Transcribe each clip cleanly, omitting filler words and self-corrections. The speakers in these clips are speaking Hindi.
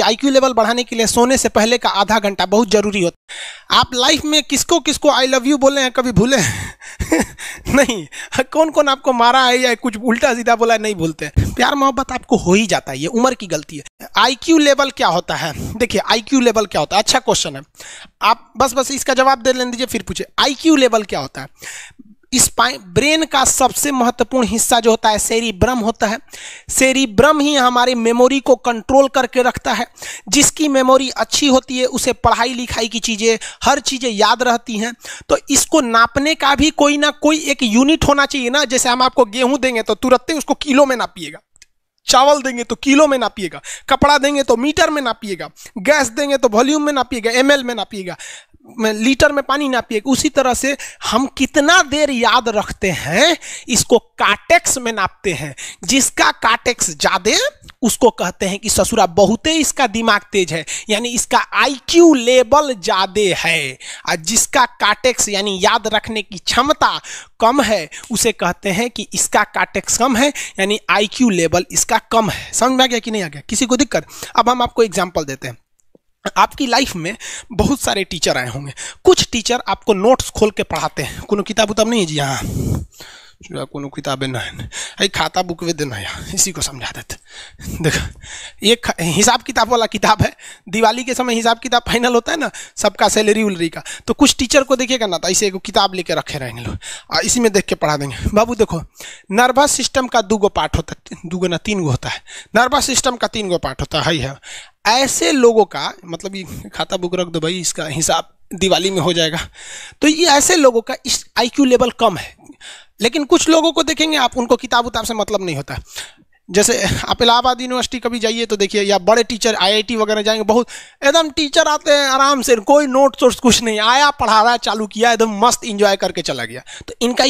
आईक्यू लेवल बढ़ाने के लिए सोने से पहले का आधा घंटा बहुत जरूरी होता है। आप लाइफ में किसको किसको आई लव यू बोले हैं कभी भूले हैं? नहीं। कौन कौन आपको मारा है या कुछ उल्टा सीधा बोला है नहीं भूलते। प्यार मोहब्बत आपको हो ही जाता है, ये उम्र की गलती है। आईक्यू लेवल क्या होता है? देखिए आईक्यू लेवल क्या होता है, अच्छा क्वेश्चन है। आप बस इसका जवाब दे लेने दीजिए फिर पूछे आईक्यू लेवल क्या होता है। इस ब्रेन का सबसे महत्वपूर्ण हिस्सा जो होता है सेरिब्रम होता है। सेरिब्रम ही हमारे मेमोरी को कंट्रोल करके रखता है। जिसकी मेमोरी अच्छी होती है उसे पढ़ाई लिखाई की चीज़ें हर चीज़ें याद रहती हैं। तो इसको नापने का भी कोई ना कोई एक यूनिट होना चाहिए ना। जैसे हम आपको गेहूं देंगे तो तुरंत ही उसको किलो में नापिएगा, चावल देंगे तो किलो में नापिएगा, कपड़ा देंगे तो मीटर में नापिएगा, गैस देंगे तो वॉल्यूम में नापिएगा, एमएल में नापिएगा, लीटर में पानी नापिएगा। उसी तरह से हम कितना देर याद रखते हैं इसको काटेक्स में नापते हैं। जिसका काटेक्स ज्यादा उसको कहते हैं कि ससुरा बहुते इसका दिमाग तेज है, यानी इसका आईक्यू लेवल ज्यादा है। और जिसका काटेक्स यानी याद रखने की क्षमता कम है उसे कहते हैं कि इसका काटेक्स कम है, यानी आईक्यू लेवल इसका कम है। समझ में आ गया कि नहीं आ गया? किसी को दिक्कत? अब हम आपको एग्जांपल देते हैं। आपकी लाइफ में बहुत सारे टीचर आए होंगे। कुछ टीचर आपको नोट्स खोल के पढ़ाते हैं। कोनो किताब उताब नहीं है जी? हाँ, कोनो किताबें ना है, खाता बुक वे देना या इसी को समझा देते। देखो एक हिसाब किताब वाला किताब है। दिवाली के समय हिसाब किताब फाइनल होता है ना, सबका सैलरी उलरी का। तो कुछ टीचर को देखिएगा ना तो ऐसे एक किताब लेके रखे रहेंगे लोग, इसी में देख के पढ़ा देंगे। बाबू देखो नर्वस सिस्टम का 2 पार्ट होता है, 2 ना 3 होता है। नर्वस सिस्टम का 3 पार्ट होता है। ऐसे लोगों का मतलब ये खाता बुक रख दो भाई, इसका हिसाब दिवाली में हो जाएगा। तो ये ऐसे लोगों का इस आईक्यू लेवल कम है। लेकिन कुछ लोगों को देखेंगे आप, उनको किताब उताब से मतलब नहीं होता। जैसे आप इलाहाबाद यूनिवर्सिटी कभी जाइए तो देखिए, या बड़े टीचर आईआईटी वगैरह जाएंगे, बहुत एकदम टीचर आते हैं आराम से, कोई नोट सोर्स कुछ नहीं, आया पढ़ा रहा है, चालू किया, एकदम मस्त इंजॉय करके चला गया। तो इनका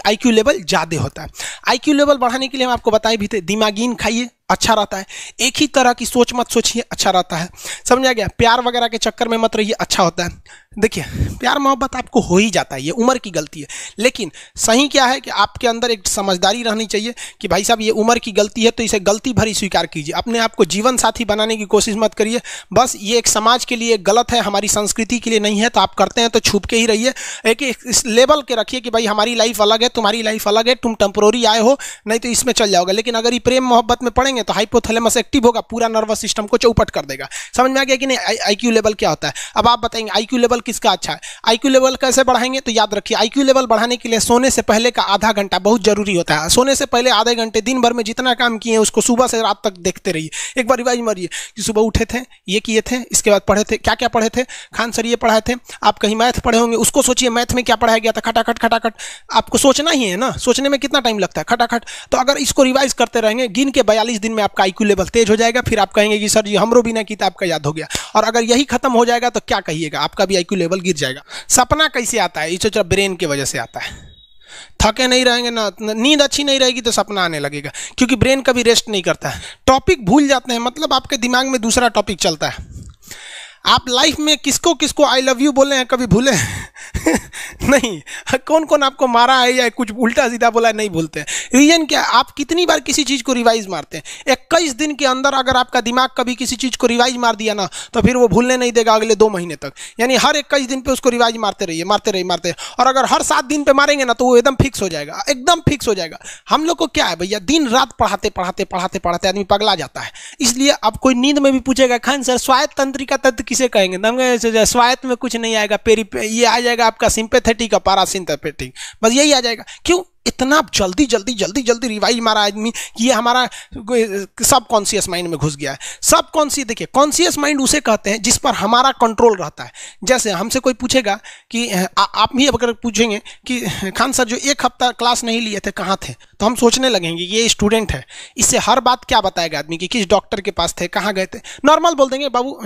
आईक्यू लेवल ज़्यादा होता है। आईक्यू लेवल बढ़ाने के लिए हम आपको बताए भी थे, दिमागीन खाइए अच्छा रहता है। एक ही तरह की सोच मत सोचिए, अच्छा रहता है। समझा गया? प्यार वगैरह के चक्कर में मत रहिए, अच्छा होता है। देखिए प्यार मोहब्बत आपको हो ही जाता है, ये उम्र की गलती है। लेकिन सही क्या है कि आपके अंदर एक समझदारी रहनी चाहिए कि भाई साहब ये उम्र की गलती है तो इसे गलती भरी स्वीकार कीजिए। अपने आप को जीवन साथी बनाने की कोशिश मत करिए। बस ये एक समाज के लिए गलत है, हमारी संस्कृति के लिए नहीं है, तो आप करते हैं तो छुप के ही रहिए। एक इस लेवल के रखिए कि भाई हमारी लाइफ अलग है, तुम्हारी लाइफ अलग है, तुम टेम्पोररी आए हो, नहीं तो इसमें चल जाओगे। लेकिन अगर ये प्रेम मोहब्बत में पड़ेंगे तो हाइपोथैलेमस एक्टिव होगा, पूरा नर्वस सिस्टम को चौपट कर देगा। समझ में आ गया कि नहीं आईक्यू लेवल क्या होता है? अब आप बताएंगे आईक्यू लेवल किसका अच्छा है, आईक्यू लेवल कैसे बढ़ाएंगे? तो याद रखिए आईक्यू लेवल बढ़ाने के लिए सोने से पहले का आधा घंटा बहुत जरूरी होता है। सोने से पहले आधे घंटे दिन भर में जितना काम किए उसको सुबह से रात तक देखते रहिए। एक बार रिवाइज मारिए कि सुबह उठे थे, ये किए थे, इसके बाद पढ़े थे, क्या क्या पढ़े थे, खान सर ये पढ़ाए थे, आप कहीं मैथ पढ़े होंगे, उसको सोचिए मैथ में क्या पढ़ाया गया था, खटाखट खटाखट। आपको सोचना ही है ना, सोचने में कितना टाइम लगता है, खटाखट। तो अगर इसको रिवाइज करते रहेंगे, गिन के 42 दिन में आपका आईक्यू लेवल तेज हो जाएगा। फिर आप कहेंगे कि सर जी हमरो बिना किताब का याद हो गया। और अगर यही खत्म हो जाएगा तो क्या कहिएगा, आपका भी आईक्यू लेवल गिर जाएगा। सपना कैसे आता है? ये ब्रेन की वजह से आता है। थके नहीं रहेंगे ना, नींद अच्छी नहीं रहेगी तो सपना आने लगेगा, क्योंकि ब्रेन कभी रेस्ट नहीं करता है। टॉपिक भूल जाते हैं, मतलब आपके दिमाग में दूसरा टॉपिक चलता है। आप लाइफ में किसको किसको आई लव यू बोले हैं कभी भूले हैं? नहीं। कौन कौन आपको मारा है या कुछ उल्टा सीधा बोला है नहीं भूलते। रीजन क्या? आप कितनी बार किसी चीज़ को रिवाइज मारते हैं। 21 दिन के अंदर अगर आपका दिमाग कभी किसी चीज़ को रिवाइज मार दिया ना, तो फिर वो भूलने नहीं देगा अगले 2 महीने तक। यानी हर 21 दिन पे उसको रिवाइज मारते रहिए, मारते रहिए, मारते रहिए। और अगर हर 7 दिन पे मारेंगे ना तो वो एकदम फिक्स हो जाएगा, एकदम फिक्स हो जाएगा। हम लोग को क्या है भैया, दिन रात पढ़ाते पढ़ाते पढ़ाते पढ़ाते आदमी पगला जाता है। इसलिए अब कोई नींद में भी पूछेगा खान सर स्वायत्त तंत्रिका तत्व किसे कहेंगे, स्वायत्त में कुछ नहीं आएगा, ये आ जाएगा आपका सिंपैथेटिक और पैरासिम्पैथेटिक, बस यही आ जाएगा। क्यों इतना जल्दी जल्दी जल्दी जल्दी रिवाइज मारा आदमी? ये हमारा सब कॉन्शियस माइंड में घुस गया है। सब कॉन्शियस, देखिए कॉन्शियस माइंड उसे कहते हैं जिस पर हमारा कंट्रोल रहता है। जैसे हमसे कोई पूछेगा कि आप भी अगर पूछेंगे कि खान सर जो 1 हफ्ता क्लास नहीं लिए थे कहाँ थे, तो हम सोचने लगेंगे ये स्टूडेंट है, इससे हर बात क्या बताएगा आदमी कि किस डॉक्टर के पास थे, कहाँ गए थे। नॉर्मल बोल देंगे बाबू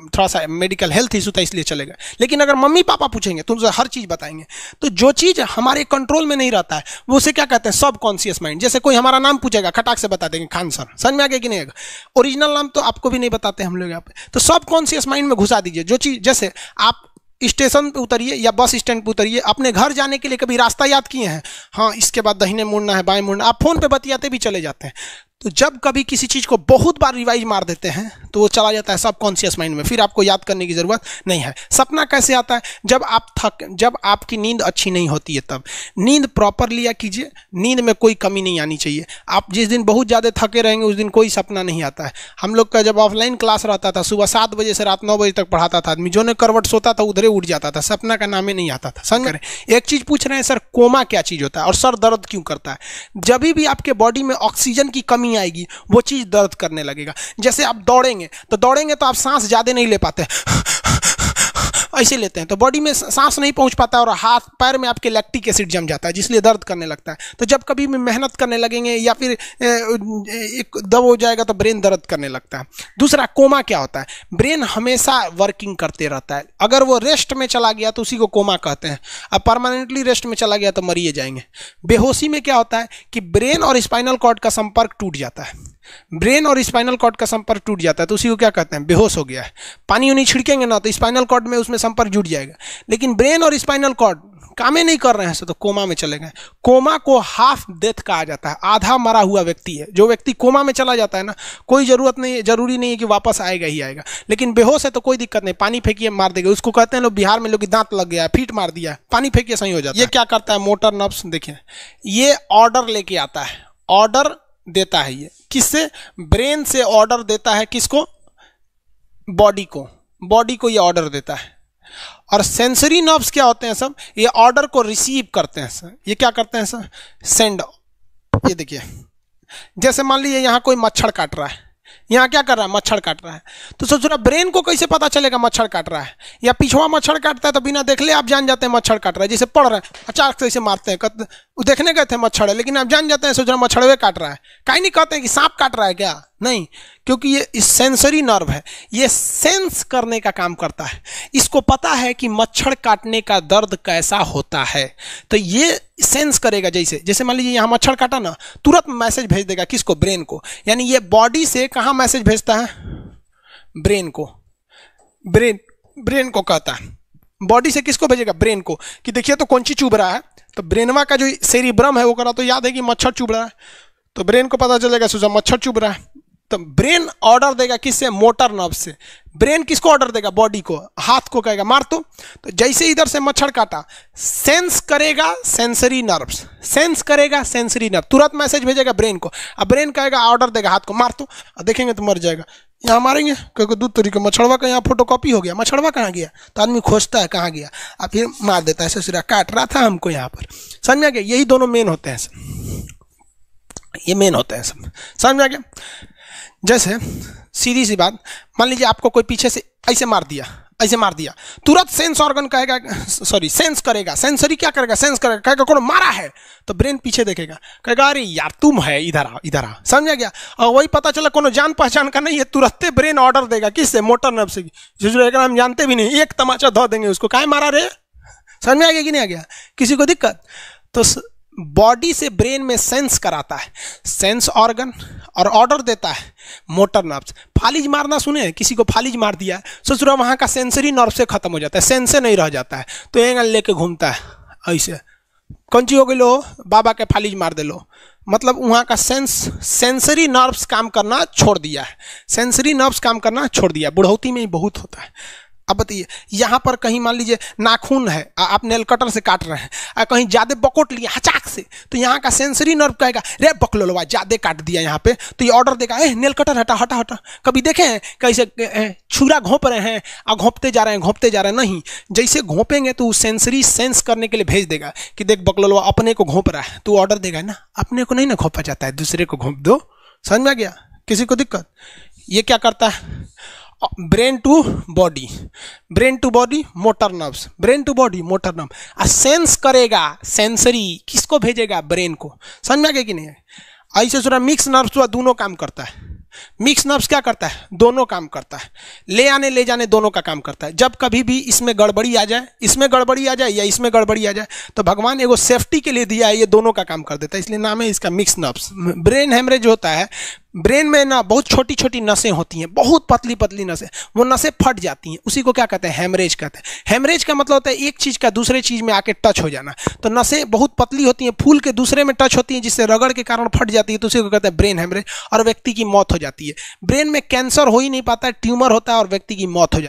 थोड़ा सा मेडिकल हेल्थ इशू था इसलिए चले गए। लेकिन अगर मम्मी पापा पूछेंगे तो उनसे हर चीज़ बताएंगे। तो जो चीज़ हमारे कंट्रोल में नहीं रहता है वो उसे क्या कहते हैं, सब कॉन्शियस माइंड। जैसे कोई हमारा नाम पूछेगा खटाक से बता देंगे खान सर, समझ में आ गया कि नहीं आएगा? ओरिजिनल नाम तो आपको भी नहीं बताते हम लोग यहाँ पे। तो सब कॉन्शियस माइंड में घुसा दीजिए जो चीज़। जैसे आप स्टेशन पे उतरिए या बस स्टैंड पे उतरिए, अपने घर जाने के लिए कभी रास्ता याद किए हैं? हाँ, इसके बाद दाहिने मुड़ना है, बाएं मुड़ना, आप फोन पे बतियाते भी चले जाते हैं। तो जब कभी किसी चीज़ को बहुत बार रिवाइज मार देते हैं तो वो चला जाता है सबकॉन्शियस माइंड में, फिर आपको याद करने की ज़रूरत नहीं है। सपना कैसे आता है? जब आपकी नींद अच्छी नहीं होती है तब। नींद प्रॉपर लिया कीजिए, नींद में कोई कमी नहीं आनी चाहिए। आप जिस दिन बहुत ज़्यादा थके रहेंगे उस दिन कोई सपना नहीं आता है। हम लोग का जब ऑफलाइन क्लास रहता था, सुबह 7 बजे से रात 9 बजे तक पढ़ाता था आदमी, जो ने करवट सोता था उधरे उठ जाता था, सपना का नाम ही नहीं आता था। समझ करें, एक चीज़ पूछ रहे हैं सर, कोमा क्या चीज़ होता है और सर दर्द क्यों करता है? जब भी आपके बॉडी में ऑक्सीजन की कमी आएगी वो चीज़ दर्द करने लगेगा। जैसे आप दौड़ेंगे तो आप सांस ज़्यादा नहीं ले पाते, ऐसे लेते हैं तो बॉडी में सांस नहीं पहुंच पाता और हाथ पैर में आपके लैक्टिक एसिड जम जाता है, जिसलिए दर्द करने लगता है। तो जब कभी भी मेहनत करने लगेंगे या फिर एक दब हो जाएगा तो ब्रेन दर्द करने लगता है। दूसरा, कोमा क्या होता है? ब्रेन हमेशा वर्किंग करते रहता है। अगर वो रेस्ट में चला गया तो उसी को कोमा कहते हैं। अब परमानेंटली रेस्ट में चला गया तो मरिए जाएंगे। बेहोशी में क्या होता है कि ब्रेन और स्पाइनल कॉर्ड का संपर्क टूट जाता है। ब्रेन और स्पाइनल कॉर्ड का संपर्क टूट जाता है तो उसी को क्या कहते हैं? बेहोश हो गया है। पानी उनी छिड़केंगे ना तो स्पाइनल कॉर्ड में उसमें संपर्क जुट जाएगा, लेकिन ब्रेन और स्पाइनल कॉर्ड काम ही नहीं कर रहे हैं तो कोमा में चले गए। कोमा को हाफ डेथ कहा जाता है, आधा मरा हुआ व्यक्ति है। जो व्यक्ति कोमा में चला जाता है ना, कोई जरूरी नहीं है कि वापस आएगा ही आएगा, लेकिन बेहोश है तो कोई दिक्कत नहीं, पानी फेंकिए मार देगा। उसको कहते हैं लोग बिहार में लोग दांत लग गया, फीट मार दिया, पानी फेंकिए सही हो जाता है। ये क्या करता है? मोटर नर्व्स, देखिए ये ऑर्डर लेके आता है, ऑर्डर देता है। ये किससे? ब्रेन से ऑर्डर देता है। किसको? बॉडी को ये ऑर्डर देता है। और सेंसरी नर्व्स क्या होते हैं सब? ये ऑर्डर को रिसीव करते हैं सर। ये क्या करते हैं सर? सेंड। ये देखिए, जैसे मान लीजिए यहाँ कोई मच्छर काट रहा है, यहाँ क्या कर रहा है? मच्छर काट रहा है। तो सोच रहा ब्रेन को कैसे पता चलेगा मच्छर काट रहा है? या पिछवा मच्छर काटता है तो बिना देख ले आप जान जाते हैं मच्छर काट रहा है। जैसे पढ़ रहे हैं अचानक से ऐसे मारते हैं, वो देखने गए थे मच्छर है, लेकिन आप जान जाते हैं, सोच रहे मच्छरवे काट रहा है। कहीं नहीं कहते हैं कि सांप काट रहा है क्या? नहीं, क्योंकि ये सेंसरी नर्व है, ये सेंस करने का काम करता है। इसको पता है कि मच्छर काटने का दर्द कैसा होता है, तो ये सेंस करेगा। जैसे मान लीजिए यहाँ मच्छर काटा ना, तुरंत मैसेज भेज देगा। किसको? ब्रेन को। यानी ये बॉडी से कहाँ मैसेज भेजता है? ब्रेन को। ब्रेन को कहता है। बॉडी से किसको भेजेगा? ब्रेन को, कि देखिए तो कौन सी चुभ रहा है। तो ब्रेनवा का जो सेरिब्रम है वो करा तो याद है कि मच्छर चुभ रहा है, तो ब्रेन को पता चलेगा सोचा मच्छर चुभ रहा है। तो ब्रेन ऑर्डर देगा किससे? मोटर नर्व से। ब्रेन किसको ऑर्डर देगा? बॉडी को। हाथ को कहेगा मार तो जैसे इधर से मच्छर काटा, सेंस करेगा सेंसरी नर्व्स, सेंस करेगा सेंसरी नर्व, तुरंत मैसेज भेजेगा ब्रेन को। अब ब्रेन कहेगा, ऑर्डर देगा हाथ को मार तो, देखेंगे तो मर जाएगा। यहाँ मारेंगे क्योंकि दूध तरीके मच्छरवा का यहाँ फोटोकॉपी हो गया, मच्छरवा कहाँ गया? तो आदमी खोजता है कहाँ गया, अब फिर मार देता है, ससुरा काट रहा था हमको यहाँ पर। समझ में आ गया? यही दोनों मेन होते हैं सब, ये मेन होते हैं सब। समझ में आ गया? जैसे सीधी सी बात, मान लीजिए आपको कोई पीछे से ऐसे मार दिया, तुरंत सेंस ऑर्गन कहेगा, सेंस करेगा, सेंसरी क्या करेगा? सेंस करेगा, कहेगा कौन मारा है, तो ब्रेन पीछे देखेगा, कहेगा अरे यार तुम है, इधर आ। समझ आ गया? और वही पता चला कोनो जान पहचान का नहीं है, तुरंत ब्रेन ऑर्डर देगा। किससे? मोटर नर्व से। जो हम जानते भी नहीं, एक तमाचा धो देंगे उसको, काहे मारा रे? समझ में आ गया कि नहीं आ गया? किसी को दिक्कत? तो बॉडी से ब्रेन में सेंस कराता है सेंस ऑर्गन, और ऑर्डर देता है मोटर नर्व्स। फालिज मारना सुने? किसी को फालिज मार दिया, सोच रहा वहाँ का सेंसरी नर्व से खत्म हो जाता है, सेंस से नहीं रह जाता है, तो एंगल लेके घूमता है ऐसे। कौन चीज हो गई लो? बाबा के फालिज मार दे लो, मतलब वहाँ का सेंसरी नर्व्स काम करना छोड़ दिया है, सेंसरी नर्व्स काम करना छोड़ दिया। बुढ़ौती में ही बहुत होता है। अब बताइए, यहाँ पर कहीं मान लीजिए नाखून है, आप नेल कटर से काट रहे हैं, कहीं ज्यादा बकोट लिया हचाक से, तो यहाँ का सेंसरी नर्व कहेगा रे बकलोलवा ज्यादा काट दिया यहाँ पे, तो ये ऑर्डर देगा नेल कटर हटा हटा हटा। कभी देखे हैं कैसे छुरा घोंप रहे हैं और घोंपते जा रहे हैं? नहीं, जैसे घोंपेंगे तो सेंसरी सेंस करने के लिए भेज देगा कि देख बकलोलवा अपने को घोंप रहा है, तो ऑर्डर देगा ना, अपने को नहीं ना घोंपा जाता है, दूसरे को घोंप दो। समझ में आ गया? किसी को दिक्कत? ये क्या करता है? Brain to body, motor nerves, brain to body motor nerve. Sense करेगा सेंसरी, किसको भेजेगा? ब्रेन को। समझ में आ गया कि नहीं? ऐसे सुना मिक्स नर्व्स हुआ, दोनों काम करता है। मिक्स नर्व्स क्या करता है? दोनों काम करता है, ले आने ले जाने दोनों का काम करता है। जब कभी भी इसमें गड़बड़ी आ जाए, इसमें गड़बड़ी आ जाए या इसमें गड़बड़ी आ जाए, तो भगवान एगो सेफ्टी के लिए दिया है, ये दोनों का काम कर देता है, इसलिए नाम है इसका मिक्स नर्व्स। ब्रेन हेमरेज होता है, ब्रेन में ना बहुत छोटी छोटी नसें होती हैं, बहुत पतली पतली नसें, वो नसें फट जाती हैं, उसी को क्या कहते हैं, हेमरेज कहते हैं। हेमरेज का मतलब होता है एक चीज़ का दूसरे चीज़ में आके टच हो जाना। तो नसें बहुत पतली होती हैं, फूल के दूसरे में टच होती हैं, जिससे रगड़ के कारण फट जाती है, तो उसी को कहते हैं ब्रेन हेमरेज, और व्यक्ति की मौत हो जाती है। ब्रेन में कैंसर हो ही नहीं पाता है, ट्यूमर होता है और व्यक्ति की मौत हो जाती है।